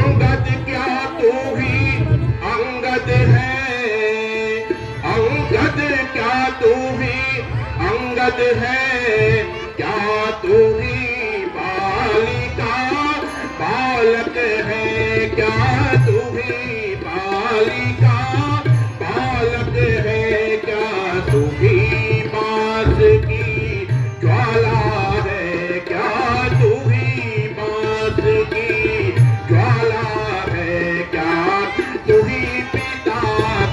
अंगद क्या तू ही अंगद है, अंगद क्या तू ही अंगद है, क्या तू ही बालिका बालक है, क्या तू ही बालिका बालक है, क्या तू ही बांस की ज्वाला है, क्या तू ही बांस की ज्वाला है, क्या तू ही पिता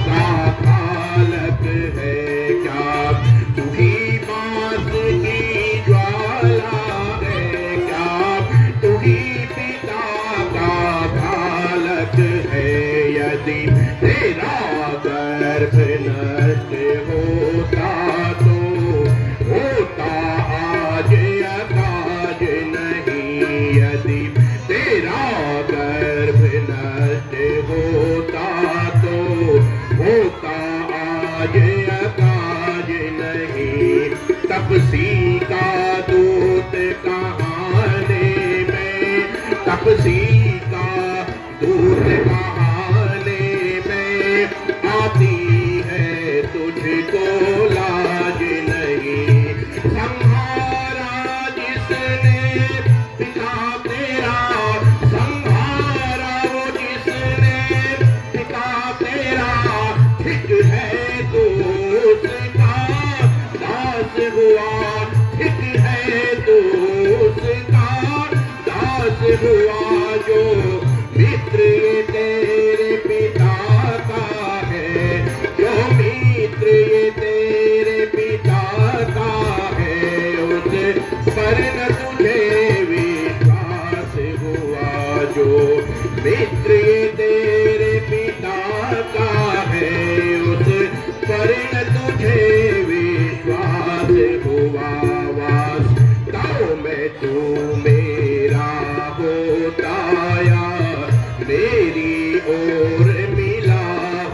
का बालक है, क्या तू ही बांस की ज्वाला है, क्या तू ही पिता का बालक है। यदि तेरा गर्भ नष्ट होता तो होता आज अकाज नहीं, यदि तेरा गर्भ नष्ट होता तो होता आज अकाज नहीं। तपसी का दूत कहाने में, तपसी का दूत कहाने में आती है तुझको लाज नहीं। संहारा जिसने पिता तेरा, संहारा वो जिसने पिता तेरा, ठीक है तो उसका दास हुआ, ठीक है तो उसका दास हुआ। जो मित्र ये तेरे पिता का है, जो मित्र ये तेरे पिता का है, उस पर न तुझे विश्वास हुआ। जो मित्र ये तेरे पिता का है, उस पर न तुझे विश्वास हुआ। वास्तव में तू मेरा होता या मेरी ओर मिला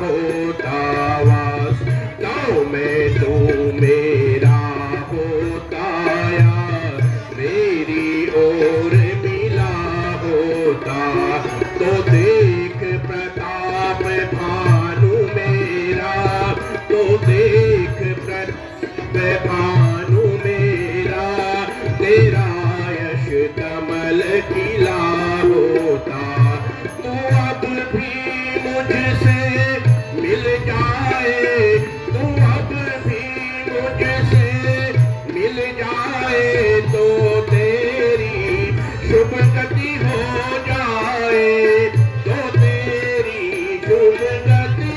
होता, वास्तव में तू मेरा होता या मेरी ओर मिला होता, तो देख प्रताप भानु मेरा, तो देख प्रताप भानु मेरा, तेरा यश कमल खिला होता। तू अब भी मुझसे मिल जाए, तू अब भी मुझसे मिल जाए, तो तेरी शुभ गति हो जाए, तो तेरी शुभ गति।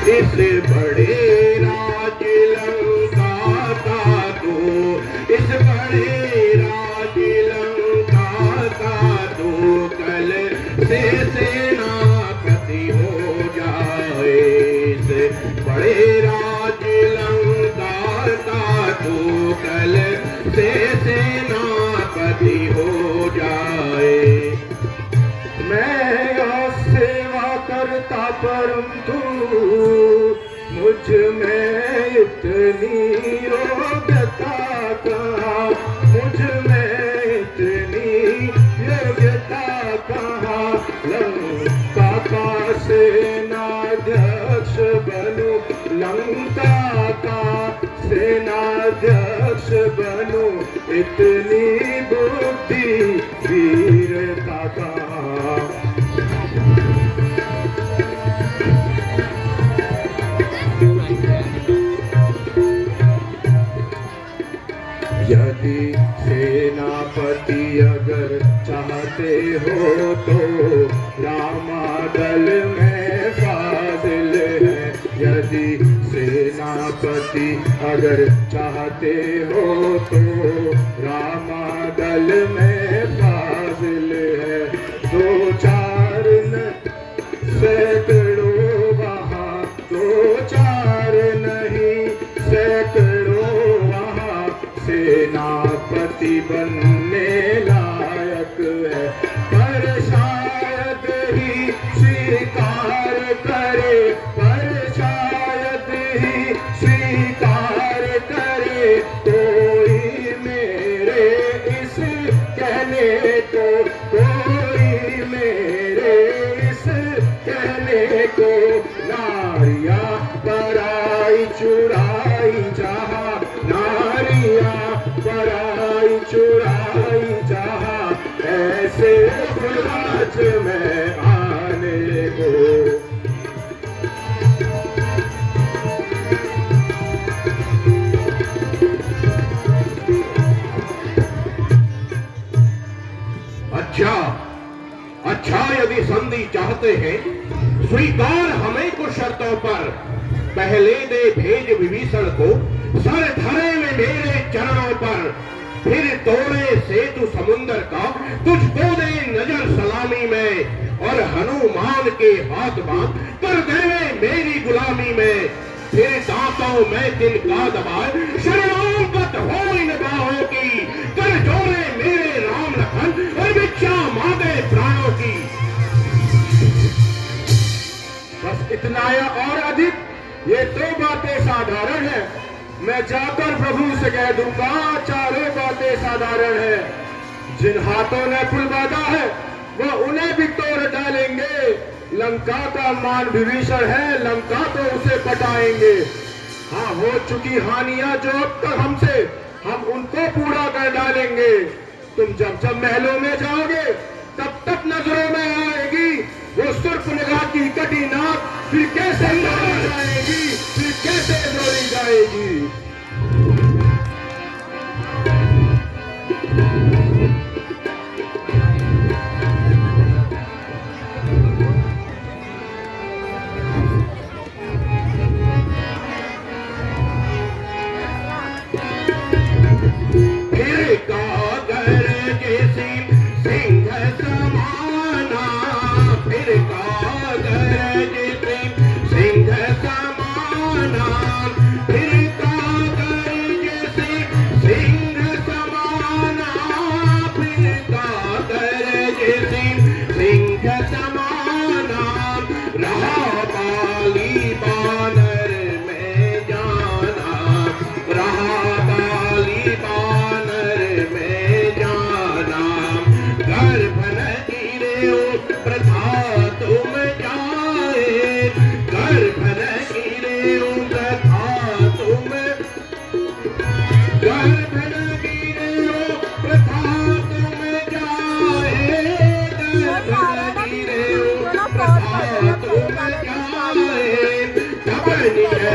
इस बड़े राज लंका का तू, इस बड़े राज लंका का तू कल से सेनापति हो जाए, इस बड़े राज लंका का तू कल से सेनापति हो जाए। मैं सेवा करता परंतु मुझ में इतनी योग्यता कहाँ, मुझ में इतनी योग्यता कहाँ। लंका का सेनाध्यक्ष बनूं, लंका का सेनाध्यक्ष बनूं, इतनी बुद्धि वीरता कहाँ। यदि सेनापति अगर चाहते हो तो रामादल में फाजिल है, यदि सेनापति अगर चाहते हो तो रामादल में फाजिल है। दो चार सैकड़ों वहाँ, दो चार नहीं सैकड़ों वहाँ, सेनापति बनने लायक है। पर शायद ही स्वीकार करे, पर शायद ही स्वीकार करे, कोई मेरे इस कहने ऐसे फुलराज में आने को। अच्छा यदि संधि चाहते हैं, स्वीकार हमें कुछ शर्तों पर। पहले दे भेज विभीषण को, सर धरे में मेरे चरणों पर। फिर तोड़े सेतु समुंदर का, तुझको दे नजर सलामी में। और हनुमान के हाथ बांध कर देवे मेरी गुलामी में। फिर दांतों में तिनका दबाए, शरणागत हो इन बाहों की। कर जोड़े मेरे राम लखन और भिक्षा मांगे प्राणों की। बस इतना या और अधिक, ये दो बातें साधारण है। मैं जाकर प्रभु से कह दूंगा, चारों बातें साधारण है। जिन हाथों ने पुल बांधा है वह उन्हें भी तोड़ डालेंगे। लंका का मान विभीषण है, लंका तो उसे पटाएंगे। हाँ, हो चुकी हानियां जो अब तक हमसे, हम उनको पूरा कर डालेंगे। तुम जब जब महलों में जाओगे तब तक नजरों में आएगी वो सुर्पनखा की कटी नाक। फिर कैसे मारी जाएगी, फिर कैसे जोड़ी जाएगी।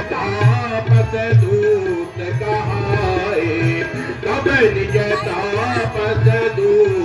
तापस दूत कहाए, तब निज तापस दूत